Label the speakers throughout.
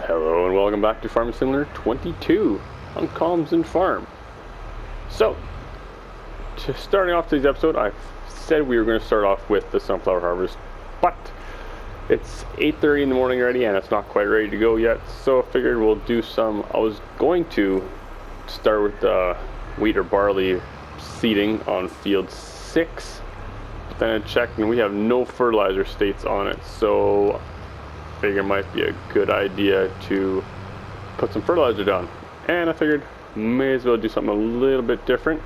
Speaker 1: Hello and welcome back to Farm Simulator 22 on Calmsden Farm. So, starting off today's episode, I said we were going to start off with the sunflower harvest, but it's 8:30 in the morning already and it's not quite ready to go yet, so I figured we'll do some. I was going to start with wheat or barley seeding on field 6, but then I checked and we have no fertilizer states on it, so figure it might be a good idea to put some fertilizer down. And I figured may as well do something a little bit different.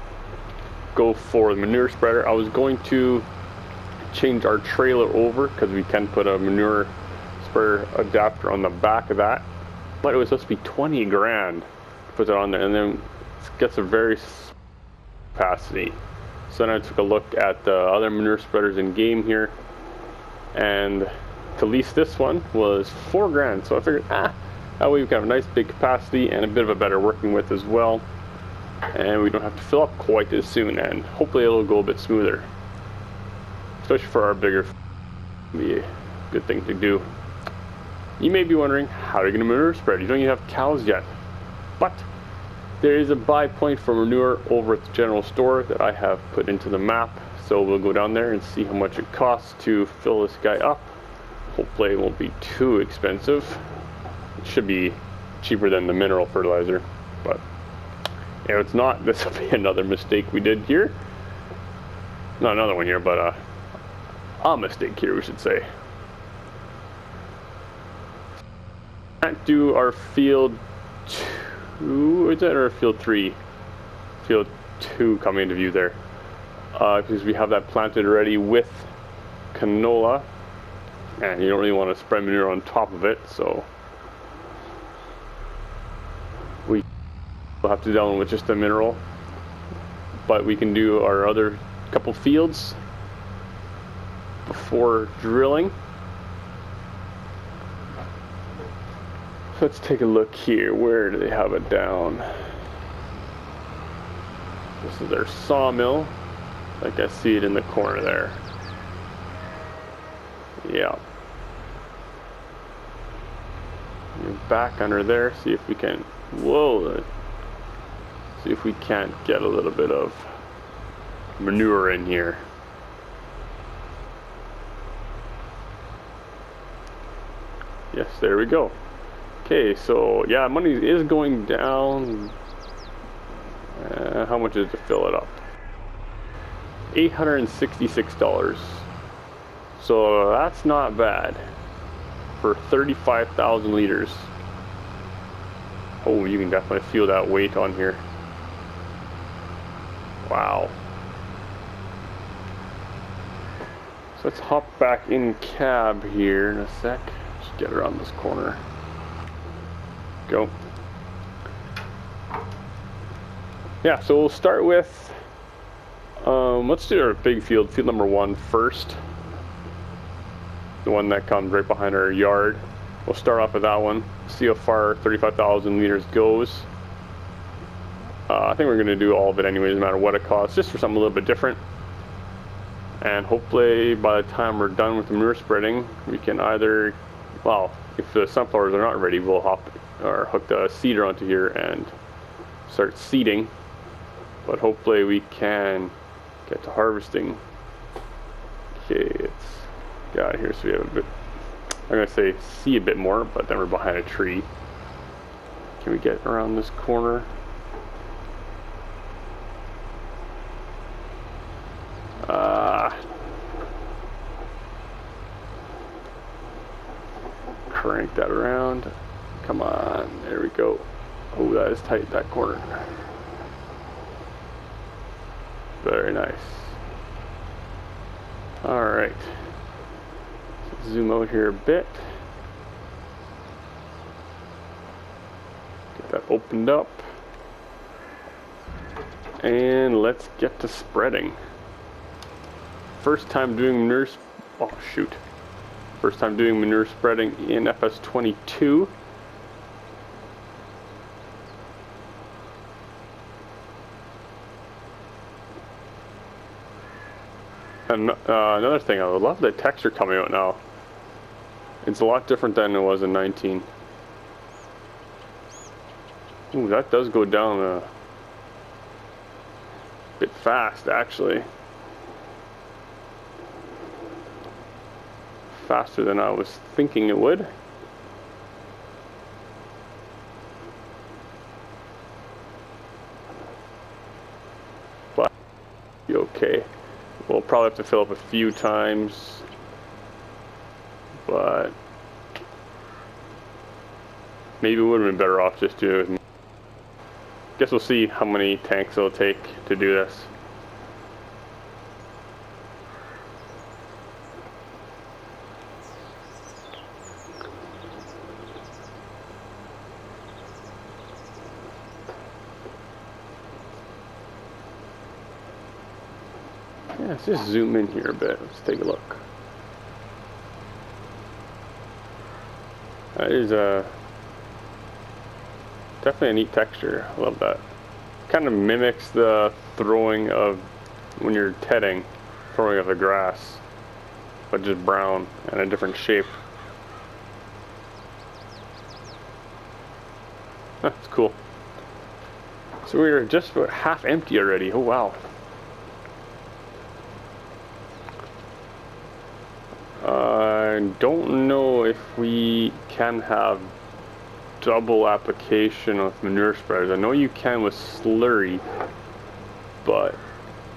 Speaker 1: Go for the manure spreader. I was going to change our trailer over because we can put a manure spreader adapter on the back of that, but it was supposed to be 20 grand to put that on there, and then it gets a very capacity. So then I took a look at the other manure spreaders in game here, and to lease this one was 4 grand, so I figured that way we can have a nice big capacity and a bit of a better working with as well, and we don't have to fill up quite as soon, and hopefully it'll go a bit smoother, especially for our bigger. Be a good thing to do. You may be wondering, how are you going to manure spread? You don't even have cows yet, but there is a buy point for manure over at the general store that I have put into the map, so we'll go down there and see how much it costs to fill this guy up. Hopefully it won't be too expensive. It should be cheaper than the mineral fertilizer, but if it's not, this will be another mistake we did here. Not another one here, but a mistake here, we should say. Can't do our field 2, is that, or field 3? Field 2 coming into view there, because we have that planted already with canola. And you don't really want to spread manure on top of it, so we will have to deal with just the mineral. But we can do our other couple fields before drilling. Let's take a look here. Where do they have it down? This is their sawmill. Like I see it in the corner there. Yeah. You're back under there. See if we can. Whoa. See if we can't get a little bit of manure in here. Yes, there we go. Okay, so yeah, money is going down. How much is to fill it up? $866. So that's not bad for 35,000 liters. Oh, you can definitely feel that weight on here. Wow. So let's hop back in cab here in a sec. Just get around this corner. Go. Yeah, so we'll start with, let's do our big field number 1 first. The one that comes right behind our yard. We'll start off with that one, see how far 35,000 liters goes. I think we're going to do all of it anyways, no matter what it costs, just for something a little bit different. And hopefully by the time we're done with the manure spreading, we can either, well, if the sunflowers are not ready, we'll hook the seeder onto here and start seeding. But hopefully we can get to harvesting. Okay, it's got here, so we have a bit, I'm gonna say see a bit more, but then we're behind a tree. Can we get around this corner? Crank that around. Come on, there we go. Oh, that is tight, that corner. Very nice. Alright. Zoom out here a bit. Get that opened up. And let's get to spreading. First time doing manure, oh shoot. First time doing manure spreading in FS22. And another thing, I love the texture coming out now. It's a lot different than it was in 19. Ooh, that does go down a bit fast, actually. Faster than I was thinking it would. But be okay. We'll probably have to fill up a few times, but maybe we would have been better off just doing it. Guess we'll see how many tanks it'll take to do this. Yeah, let's just zoom in here a bit. Let's take a look. That is definitely a neat texture. I love that. Kind of mimics the throwing of when you're tedding, throwing of the grass, but just brown and a different shape. That's cool. So we're just about half empty already. Oh wow. I don't know if we can have double application of manure spreaders. I know you can with slurry, but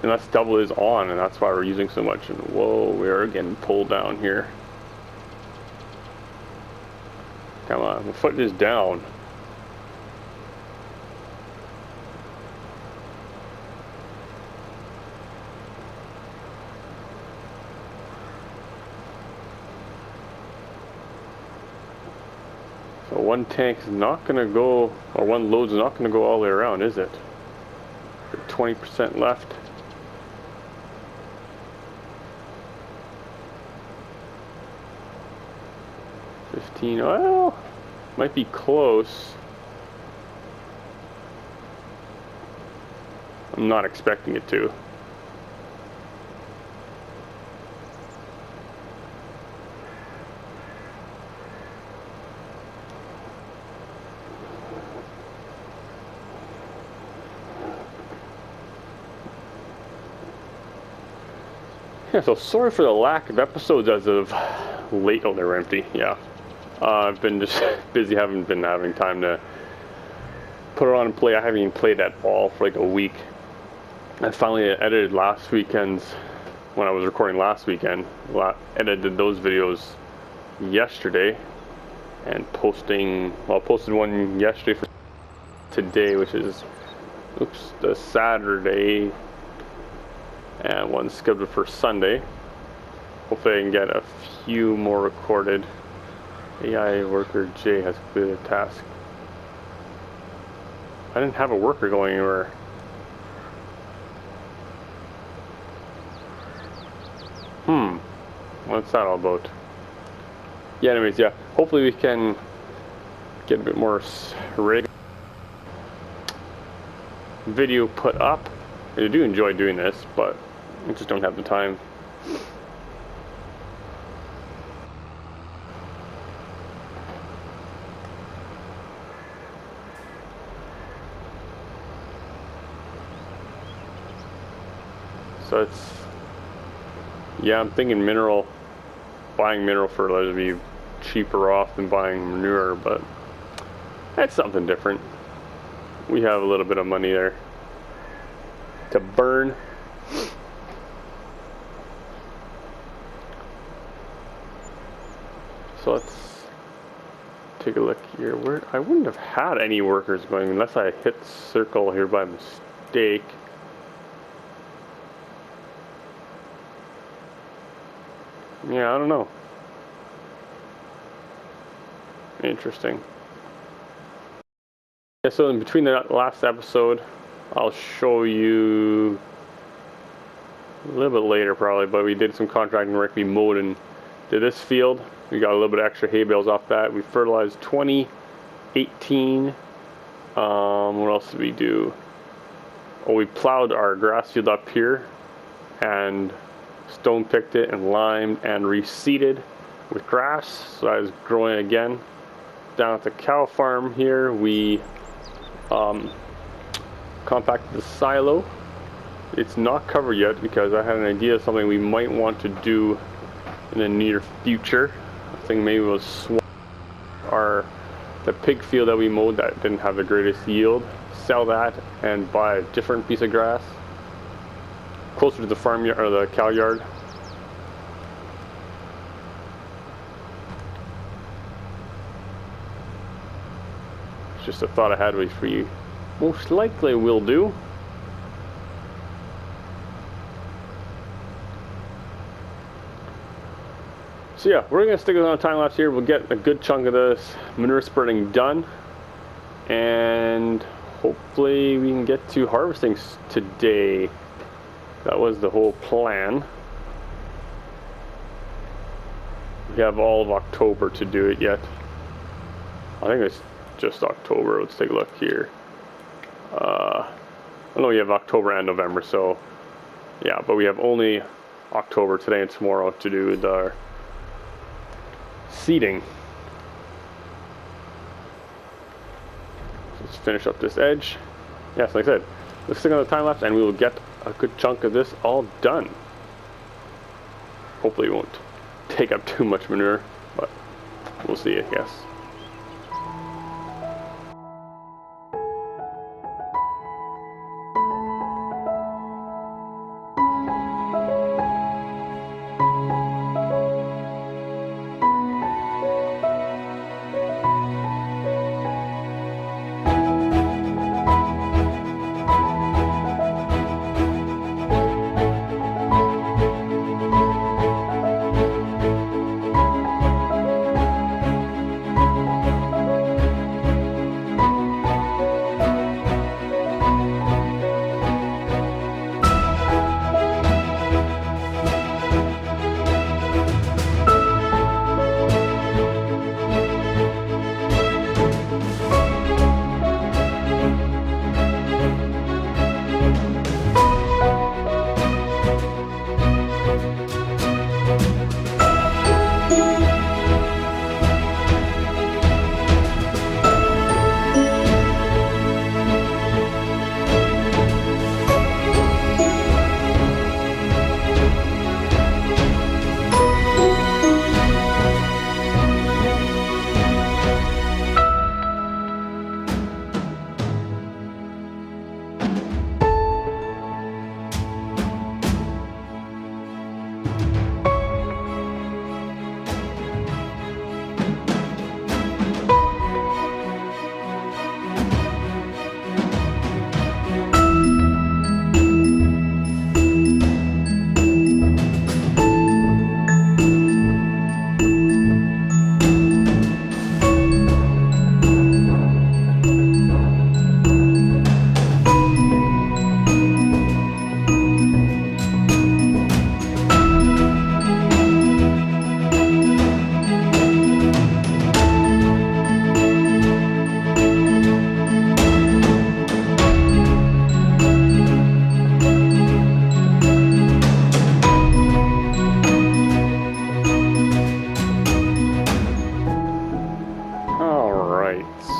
Speaker 1: unless double is on, and that's why we're using so much. And whoa, we are getting pulled down here. Come on, the foot is down. So one tank's not going to go, or one load's not going to go all the way around, is it? 20% left. Well, might be close. I'm not expecting it to. Yeah, so sorry for the lack of episodes as of late. Oh, they're empty. Yeah. I've been just busy, haven't been having time to put it on and play. I haven't even played at all for like a week. I finally edited last weekend's, when I was recording last weekend, edited those videos yesterday and posted one yesterday for today, which is, the Saturday, and one scheduled for Sunday. Hopefully I can get a few more recorded. AI worker J has completed a task. I didn't have a worker going anywhere. What's that all about? Yeah, anyways, yeah. Hopefully we can get a bit more regular video put up. I do enjoy doing this, but I just don't have the time. So it's, yeah, I'm thinking buying mineral fertilizer would be cheaper off than buying manure, but that's something different. We have a little bit of money there to burn. So let's take a look here. I wouldn't have had any workers going unless I hit circle here by mistake. Yeah, I don't know. Interesting. Yeah, so in between the last episode, I'll show you a little bit later probably, but we did some contracting work. We mowed and did this field. We got a little bit of extra hay bales off that. We fertilized 2018. What else did we do? Oh, we plowed our grass field up here and stone picked it and limed and reseeded with grass, so I was growing again. Down at the cow farm here, we compacted the silo. It's not covered yet because I had an idea of something we might want to do in the near future. I think maybe we'll swap the pig field that we mowed that didn't have the greatest yield, sell that and buy a different piece of grass closer to the farm yard or the cow yard. It's just a thought I had, which we most likely will do. So yeah, we're going to stick with on a time lapse here. We'll get a good chunk of this manure spreading done, and hopefully we can get to harvesting today. That was the whole plan. We have all of October to do it yet. I think it's just October. Let's take a look here. I know we have October and November, so yeah, but we have only October today and tomorrow to do the seeding. Let's finish up this edge. Yes, like I said, let's stick on the time lapse and we will get a good chunk of this all done. Hopefully it won't take up too much manure, but we'll see, I guess.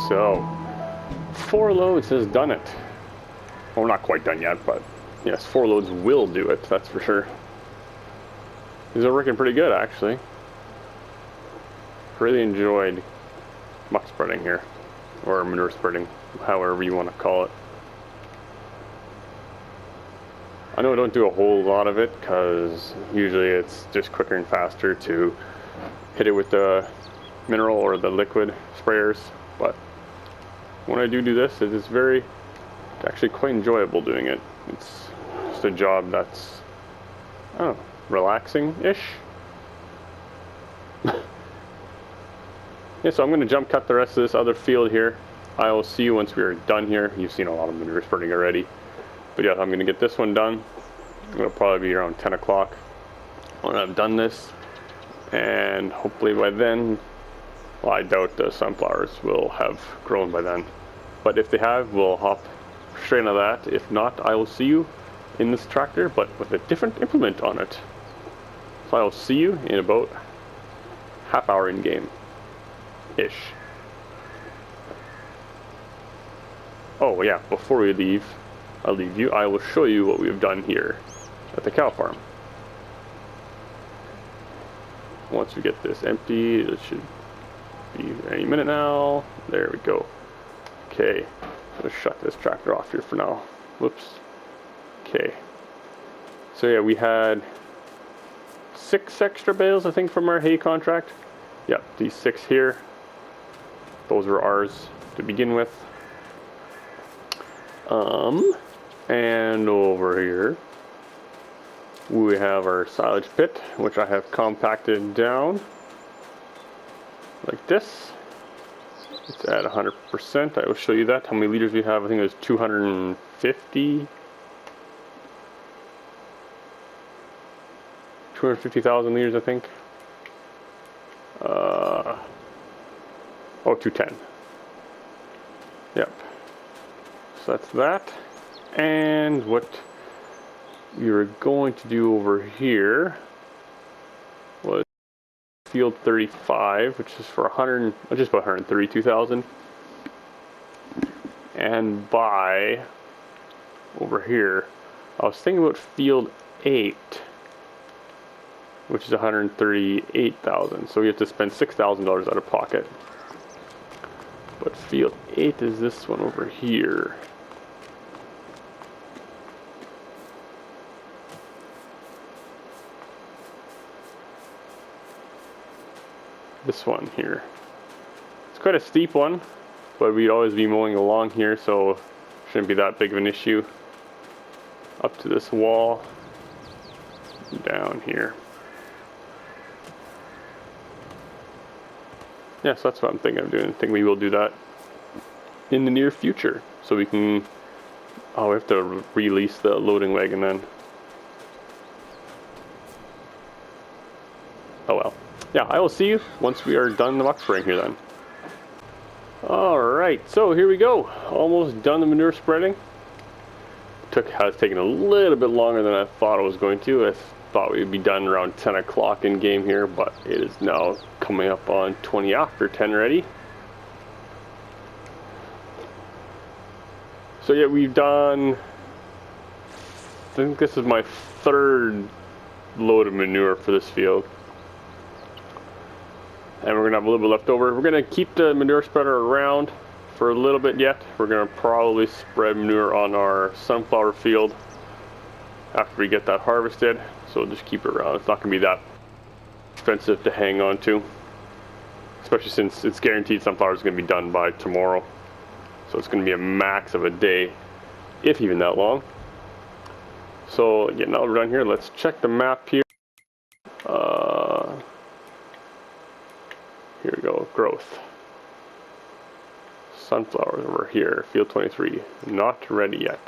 Speaker 1: So 4 loads has done it. Well, we're not quite done yet, but yes, 4 loads will do it, that's for sure. These are working pretty good, actually. Really enjoyed muck spreading here, or manure spreading, however you want to call it. I know I don't do a whole lot of it because usually it's just quicker and faster to hit it with the mineral or the liquid sprayers, but when I do this, it is actually quite enjoyable doing it. It's just a job that's, I don't know, relaxing-ish. Yeah, so I'm going to jump cut the rest of this other field here. I will see you once we are done here. You've seen a lot of manure spreading already. But yeah, I'm going to get this one done. It'll probably be around 10 o'clock when I've done this. And hopefully by then, well, I doubt the sunflowers will have grown by then. But if they have, we'll hop straight into that. If not, I will see you in this tractor, but with a different implement on it. So I will see you in about half hour in game-ish. Oh yeah, before we leave, I'll leave you. I will show you what we've done here at the cow farm. Once we get this empty, it should be any minute now. There we go. Okay, let's shut this tractor off here for now. Whoops. Okay. So yeah, we had 6 extra bales, I think, from our hay contract. Yep, these 6 here. Those were ours to begin with. And over here, we have our silage pit, which I have compacted down like this. It's at 100%. I will show you that. How many liters we have? I think it was 250. 250,000 liters, I think. Oh, 210. Yep. So that's that. And what we were going to do over here was field 35, which is for just about 132,000. And by over here, I was thinking about field 8, which is 138,000. So we have to spend $6,000 out of pocket. But field 8 is this one over here. This one here. It's quite a steep one, but we'd always be mowing along here, so shouldn't be that big of an issue. Up to this wall, down here. Yeah, so that's what I'm thinking of doing. I think we will do that in the near future, so we can. Oh, we have to release the loading wagon then. Oh well. Yeah, I will see you once we are done the muck spraying here then. Alright, so here we go. Almost done the manure spreading. Has taken a little bit longer than I thought it was going to. I thought we would be done around 10 o'clock in game here, but it is now coming up on 20 after 10 already. So yeah, we've done, I think this is my 3rd load of manure for this field. And we're gonna have a little bit left over. We're gonna keep the manure spreader around for a little bit yet. We're gonna probably spread manure on our sunflower field after we get that harvested. So we'll just keep it around. It's not gonna be that expensive to hang on to, especially since it's guaranteed sunflower is gonna be done by tomorrow. So it's gonna be a max of a day, if even that long. So yeah, now we're done here. Let's check the map here. Here we go, growth. Sunflowers over here, field 23, not ready yet.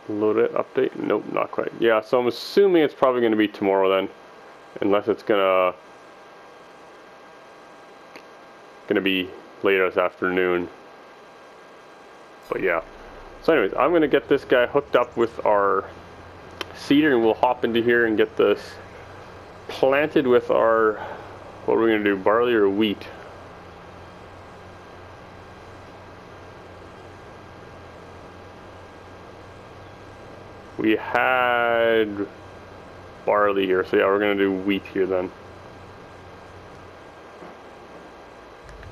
Speaker 1: Load it, update, nope, not quite. Yeah, so I'm assuming it's probably gonna be tomorrow then, unless it's gonna be later this afternoon. But yeah, so anyways, I'm gonna get this guy hooked up with our seeder and we'll hop into here and get this planted with our, what are we gonna do, barley or wheat? We had barley here, so yeah, we're gonna do wheat here then.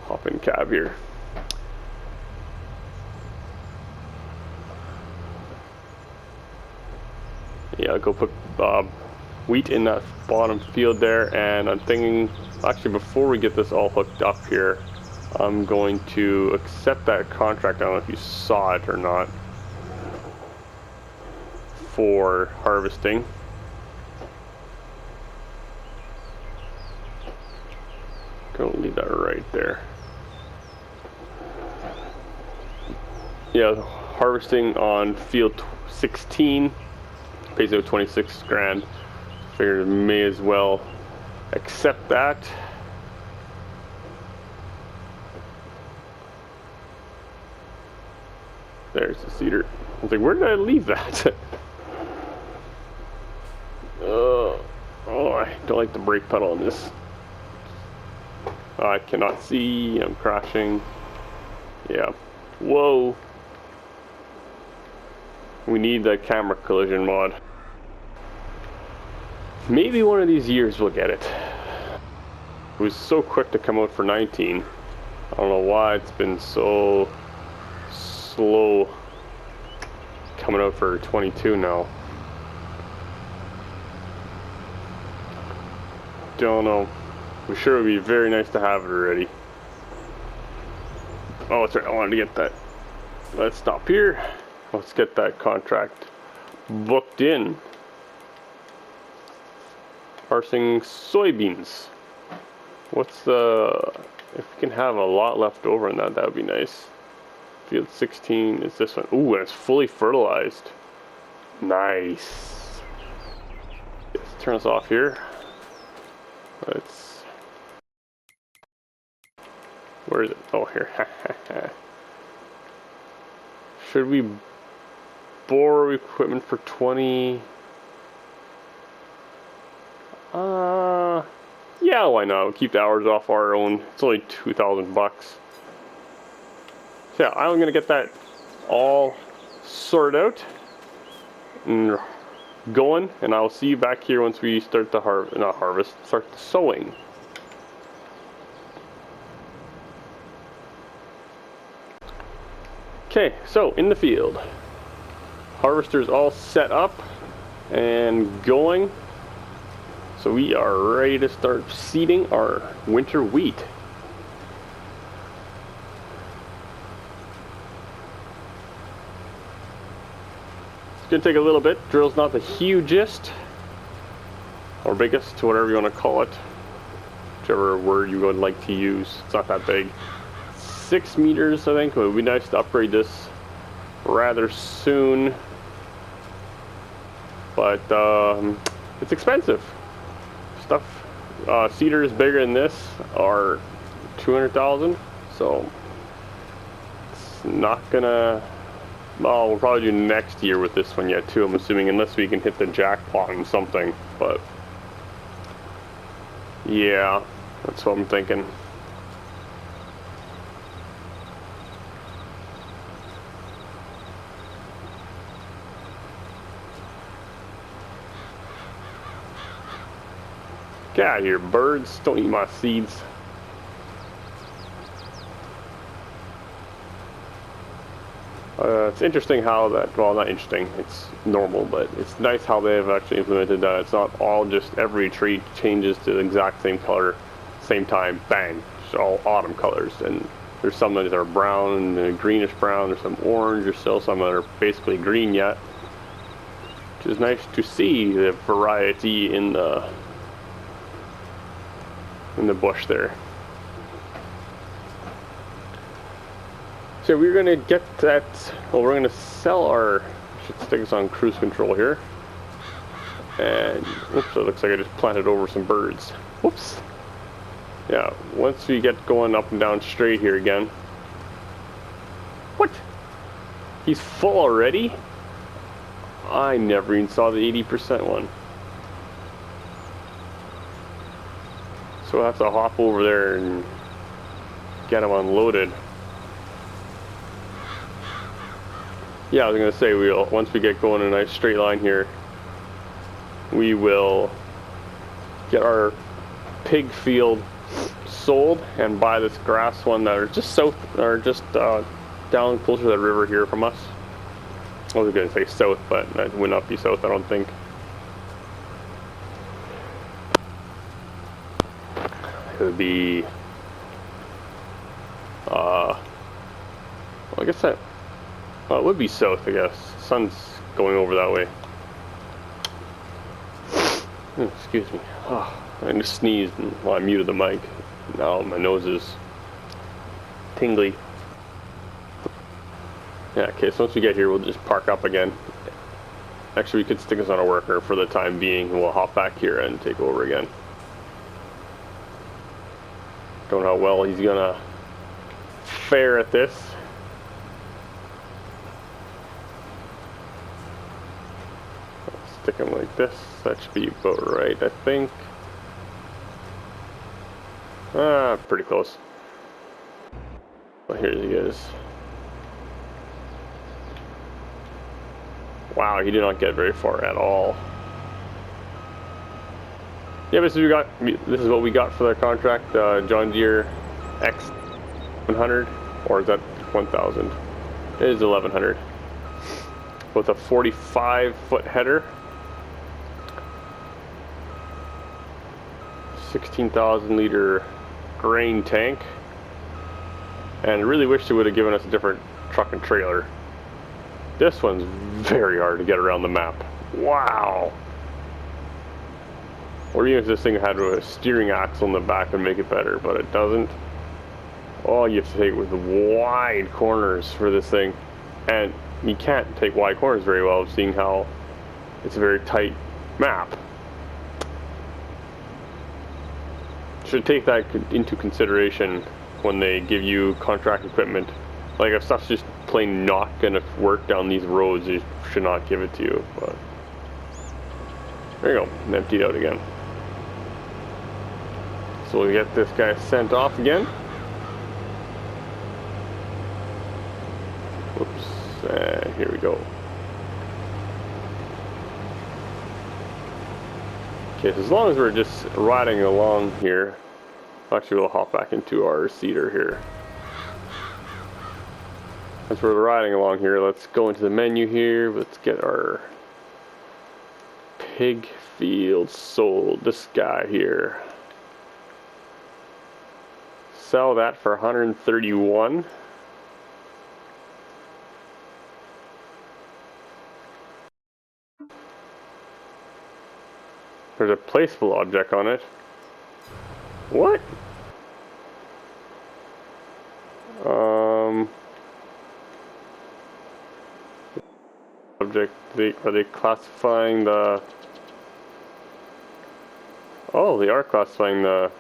Speaker 1: Hop in cab here. Yeah, I'll go put wheat in that bottom field there, and I'm thinking, actually before we get this all hooked up here, I'm going to accept that contract, I don't know if you saw it or not, for harvesting. Gonna leave that right there. Yeah, harvesting on field 16, pays out 26 grand. Figured may as well accept that. There's the cedar. I was like, where did I leave that? Oh, I don't like the brake pedal on this. I cannot see, I'm crashing. Yeah. Whoa. We need the camera collision mod. Maybe one of these years we'll get it. It was so quick to come out for 19. I don't know why it's been so slow coming out for 22 now. Don't know. I'm sure it would be very nice to have it already. Oh, that's right. I wanted to get that. Let's stop here. Let's get that contract booked in. Parsing soybeans. What's the... If we can have a lot left over in that, that would be nice. Field 16 is this one. Ooh, and it's fully fertilized. Nice. Let's turn this off here. Let's... Where is it? Oh, here. Should we borrow equipment for 20? Yeah, why not? We'll keep the hours off our own. It's only 2,000 bucks. So yeah, I'm gonna get that all sorted out and going, and I'll see you back here once we start the start the sowing. Okay, so in the field, harvester's all set up and going. So we are ready to start seeding our winter wheat. It's gonna take a little bit. Drill's not the hugest or biggest, whatever you want to call it, whichever word you would like to use. It's not that big. 6 meters, I think. It would be nice to upgrade this rather soon, but it's expensive. Stuff, cedars bigger than this are 200,000, so it's not gonna. Well, we'll probably do next year with this one yet too, I'm assuming, unless we can hit the jackpot on something. But yeah, that's what I'm thinking. Get out of here, birds. Don't eat my seeds. It's interesting how that, well, not interesting, it's normal, but it's nice how they've actually implemented that. It's not all just every tree changes to the exact same color, same time, bang, it's all autumn colors. And there's some that are brown, and greenish brown, there's some orange, there's still some that are basically green yet. Which is nice to see the variety in the bush there. So we're gonna get that, well, we're gonna sell our, should stick us on cruise control here. And, oops, it looks like I just planted over some birds. Whoops. Yeah, once we get going up and down straight here again. What? He's full already? I never even saw the 80% one. So we'll have to hop over there and get him unloaded. Yeah, I was gonna say, once we get going in a nice straight line here, we will get our pig field sold and buy this grass one that are just south, or just down closer to the river here from us. I was gonna say south, but that would not be south, I don't think. It would be, well, I guess that, well, it would be south, I guess. The sun's going over that way. Oh, excuse me. Oh, I just sneezed while I muted the mic. Now my nose is tingly. Yeah, okay, so once we get here, we'll just park up again. Actually, we could stick us on a worker for the time being, and we'll hop back here and take over again. Don't know how well he's gonna fare at this. Stick him like this. That should be about right, I think. Pretty close. Well, here he is. Wow, he did not get very far at all. Yeah, this is what we got for the contract. John Deere X100, or is that 1000? It is 1100 with a 45-foot header, 16,000 liter grain tank, and I really wish they would have given us a different truck and trailer. This one's very hard to get around the map. Wow. Or even if this thing had a steering axle in the back would make it better, but it doesn't. Oh, you have to take it with wide corners for this thing. And you can't take wide corners very well, seeing how it's a very tight map. Should take that into consideration when they give you contract equipment. Like if stuff's just plain not gonna work down these roads, they should not give it to you. But there you go, emptied out again. So we'll get this guy sent off again. Whoops, here we go. Okay, so as long as we're just riding along here, actually we'll hop back into our seeder here. As we're riding along here, let's go into the menu here. Let's get our pig field sold. This guy here. Sell that for 131. There's a placeable object on it. What? Object, are they classifying the... Oh, they are classifying the...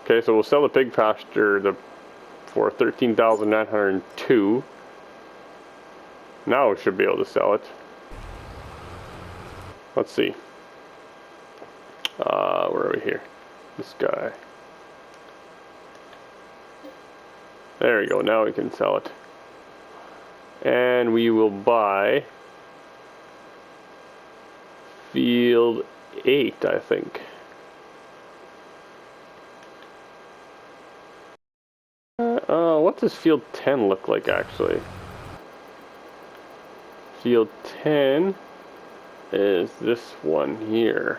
Speaker 1: Okay, so we'll sell the pig pasture for 13,902. Now we should be able to sell it. Let's see. Where are we here? This guy. There we go, now we can sell it. And we will buy field 8, I think. What does field 10 look like actually? Field 10 is this one here.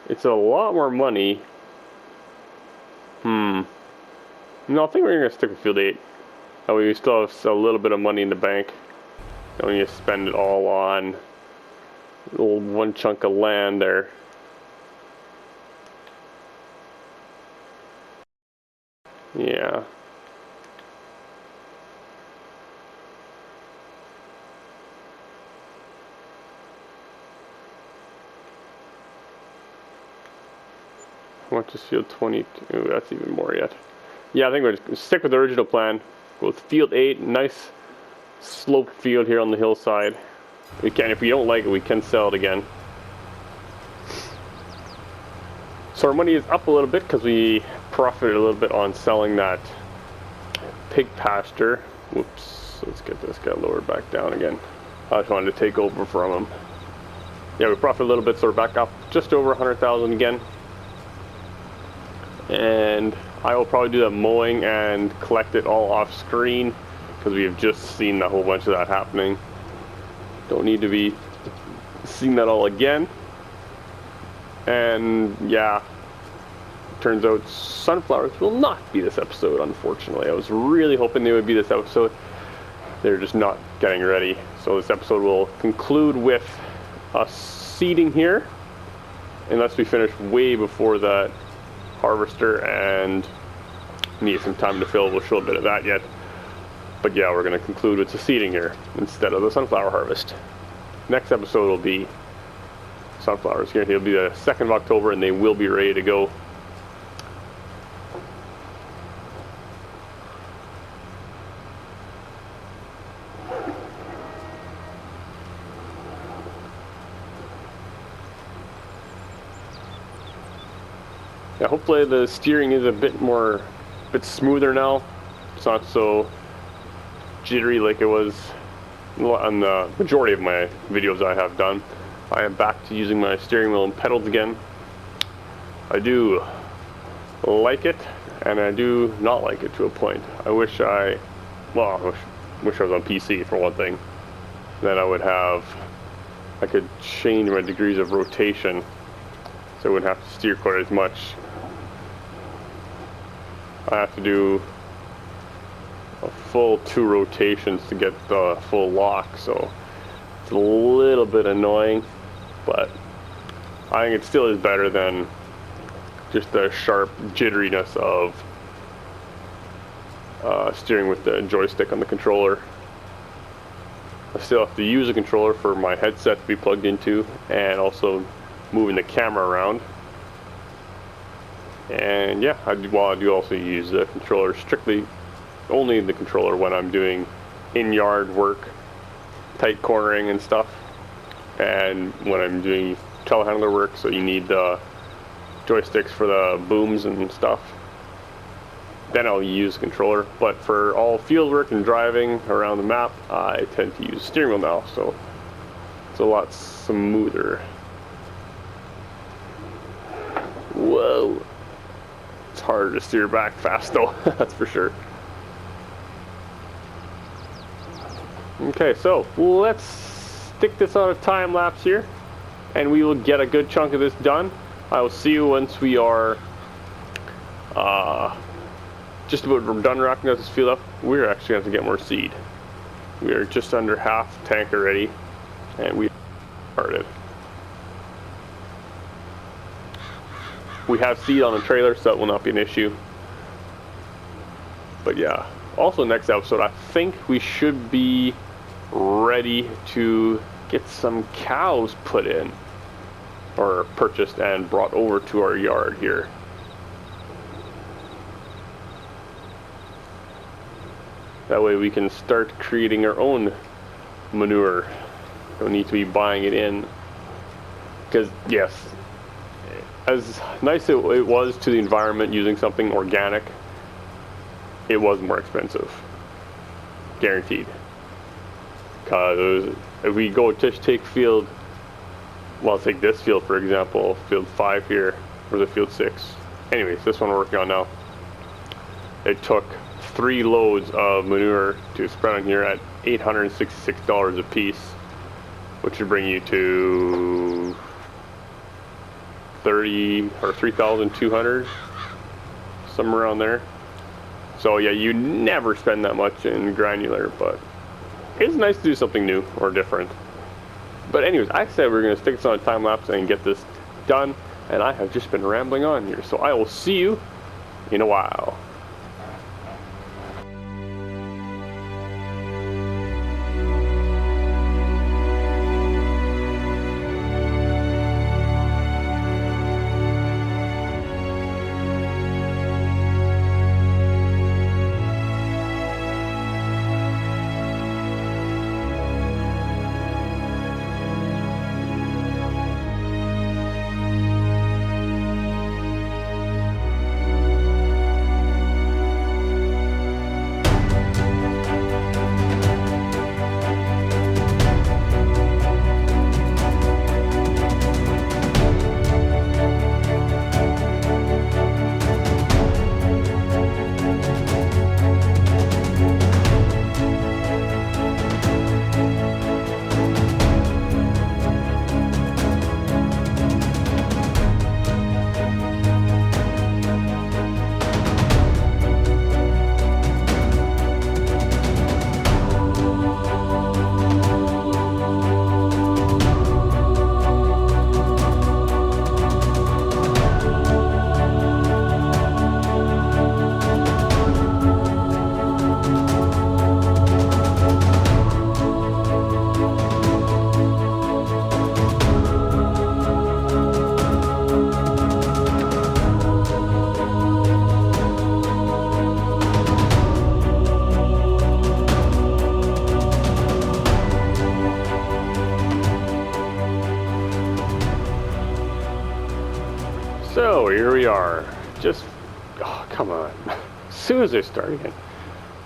Speaker 1: It's a lot more money. No, I think we're gonna stick with field 8. That way we still have a little bit of money in the bank. Don't need to spend it all on little one chunk of land there. Yeah. How much is field 22? Ooh, that's even more yet. Yeah, I think we're just gonna stick with the original plan. Go with field 8, nice sloped field here on the hillside. We can, if we don't like it, we can sell it again. So our money is up a little bit because we profited a little bit on selling that pig pasture. Whoops, let's get this guy lowered back down again. I just wanted to take over from him. Yeah, we profited a little bit, so we're back up just over 100,000 again. And I will probably do that mowing and collect it all off screen because we have just seen a whole bunch of that happening. Don't need to be seeing that all again. And yeah, turns out sunflowers will not be this episode, unfortunately. I was really hoping they would be this episode. They're just not getting ready. So this episode will conclude with us seeding here, unless we finish way before that harvester and need some time to fill. We'll show a bit of that yet. But yeah, we're going to conclude with the seeding here instead of the sunflower harvest. Next episode will be sunflowers here. It'll be the 2nd of October and they will be ready to go. Yeah, hopefully the steering is a bit smoother now. It's not so jittery like it was on the majority of my videos I have done. I am back to using my steering wheel and pedals again. I do like it, and I do not like it to a point. I wish I was on PC for one thing. Then I could change my degrees of rotation, so I wouldn't have to steer quite as much. I have to do a full 2 rotations to get the full lock, so it's a little bit annoying, but I think it still is better than just the sharp jitteriness of steering with the joystick on the controller. I still have to use a controller for my headset to be plugged into, and also moving the camera around. And yeah, I do also use the controller only the controller when I'm doing in-yard work, tight cornering and stuff, and when I'm doing telehandler work, so you need the joysticks for the booms and stuff. Then I'll use the controller, but for all field work and driving around the map, I tend to use the steering wheel now, so it's a lot smoother. Whoa. It's harder to steer back fast though, that's for sure. Okay, so let's stick this on a time lapse here, and we will get a good chunk of this done. I will see you once we are just about done wrapping up this field up. We're actually going to have to get more seed. We are just under half tank already, and we started. We have seed on the trailer, so that will not be an issue. But yeah, also next episode, I think we should be ready to get some cows put in, or purchased and brought over to our yard here. That way we can start creating our own manure. Don't need to be buying it in. Because yes, as nice it was to the environment using something organic, it was more expensive. Guaranteed. Because if we go just take field, well, take this field for example, field 5 here, or the field 6. Anyways, this one we're working on now. It took 3 loads of manure to spread on here at $866 a piece, which would bring you to 30 or 3,200, somewhere around there. So yeah, you never spend that much in granular, but it's nice to do something new or different. But anyways, I said we're going to stick this on a time lapse and get this done, and I have just been rambling on here, so I will see you in a while. So here we are. Just, oh, come on. As soon as I start again.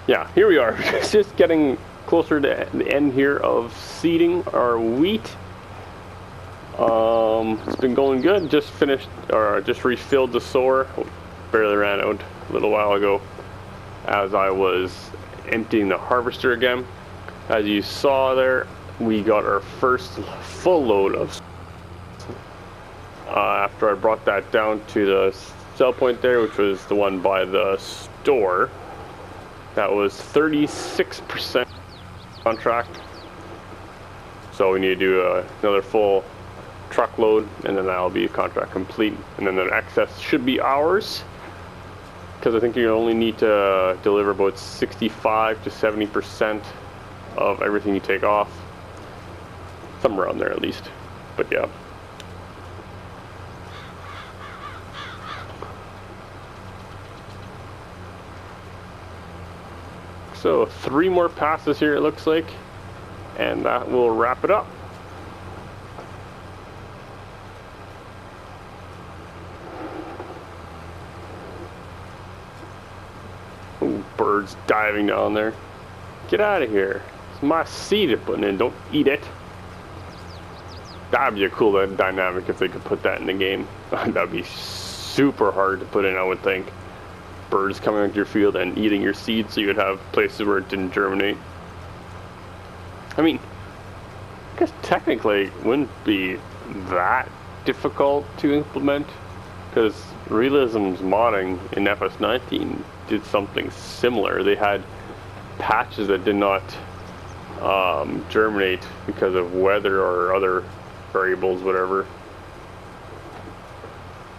Speaker 1: Yeah, here we are. Just getting closer to the end here of seeding our wheat. It's been going good. Just finished, or just refilled the sower. Barely ran out a little while ago as I was emptying the harvester again. As you saw there, we got our first full load of after I brought that down to the sell point there, which was the one by the store. That was 36% contract. So we need to do another full truckload, and then that'll be a contract complete. And then the excess should be ours, because I think you only need to deliver about 65 to 70% of everything you take off. Somewhere around there at least. But yeah. So 3 more passes here it looks like, and that will wrap it up. Ooh, birds diving down there. Get out of here. It's my seed they're putting in, don't eat it. That'd be a cool dynamic if they could put that in the game. That'd be super hard to put in, I would think. Birds coming into your field and eating your seed, so you would have places where it didn't germinate. I mean, I guess technically it wouldn't be that difficult to implement, because Realism's modding in FS19 did something similar. They had patches that did not germinate because of weather or other variables, whatever.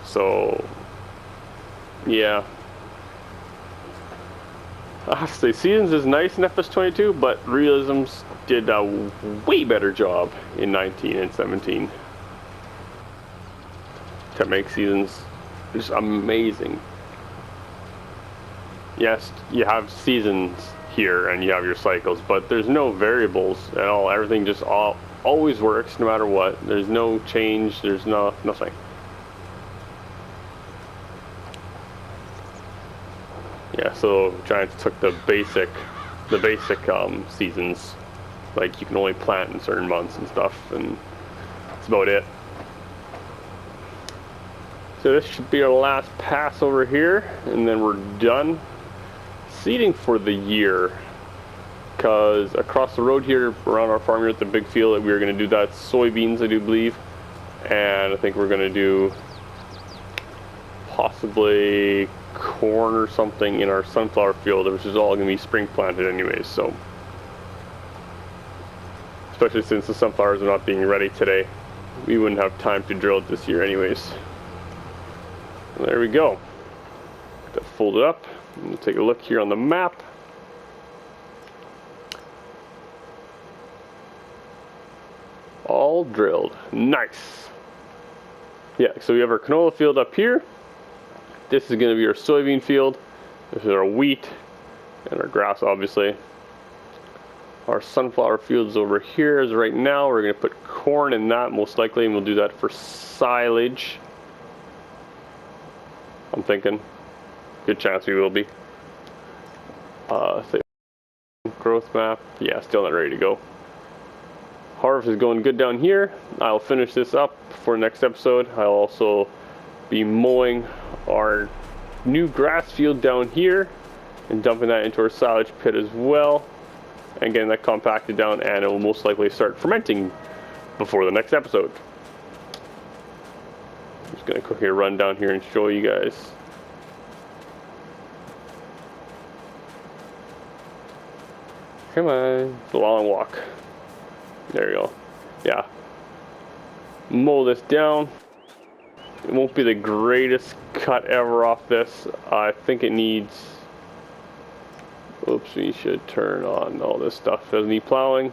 Speaker 1: So, yeah. I have to say, Seasons is nice in FS22, but Realisms did a way better job in 19 and 17 to make Seasons just amazing. Yes, you have seasons here and you have your cycles, but there's no variables at all. Everything just always works no matter what. There's no change, there's nothing. Yeah, so Giants took the basic seasons, like you can only plant in certain months and stuff, and that's about it. So this should be our last pass over here, and then we're done seeding for the year. Because across the road here, around our farm here at the big field, we were going to do that soybeans, I do believe, and I think we're going to do possibly corn or something in our sunflower field, which is all going to be spring planted anyways. So, especially since the sunflowers are not being ready today, we wouldn't have time to drill it this year anyways. And there we go. Get that folded up. We'll take a look here on the map. All drilled. Nice. Yeah, so we have our canola field up here. This is going to be our soybean field. This is our wheat and our grass, obviously. Our sunflower fields over here is right now. We're going to put corn in that most likely, and we'll do that for silage. I'm thinking. Good chance we will be. Growth map. Yeah, still not ready to go. Harvest is going good down here. I'll finish this up for next episode. I'll also be mowing our new grass field down here and dumping that into our silage pit as well, and getting that compacted down, and it will most likely start fermenting before the next episode. I'm just gonna quickly run down here and show you guys. Come on, it's a long walk. There you go. Yeah. Mow this down. It won't be the greatest cut ever off this. I think it needs... Oops, we should turn on all this stuff. Doesn't need plowing.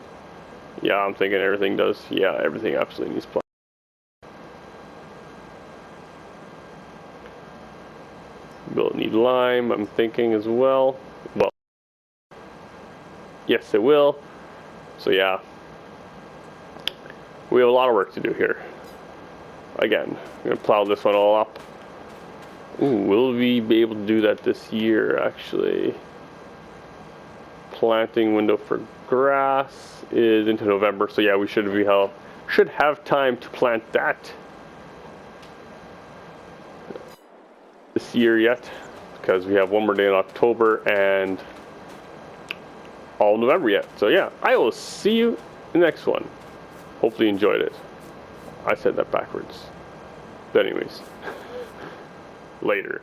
Speaker 1: Yeah, I'm thinking everything does. Yeah, everything absolutely needs plowing. Will it need lime? I'm thinking as well. Well, yes it will. So yeah. We have a lot of work to do here. Again, I'm going to plow this one all up, Ooh, will we be able to do that this year, actually? Planting window for grass is into November, so yeah, we should have time to plant that this year yet, because we have one more day in October and all November yet. So yeah, I will see you in the next one. Hopefully you enjoyed it. I said that backwards. But anyways, later.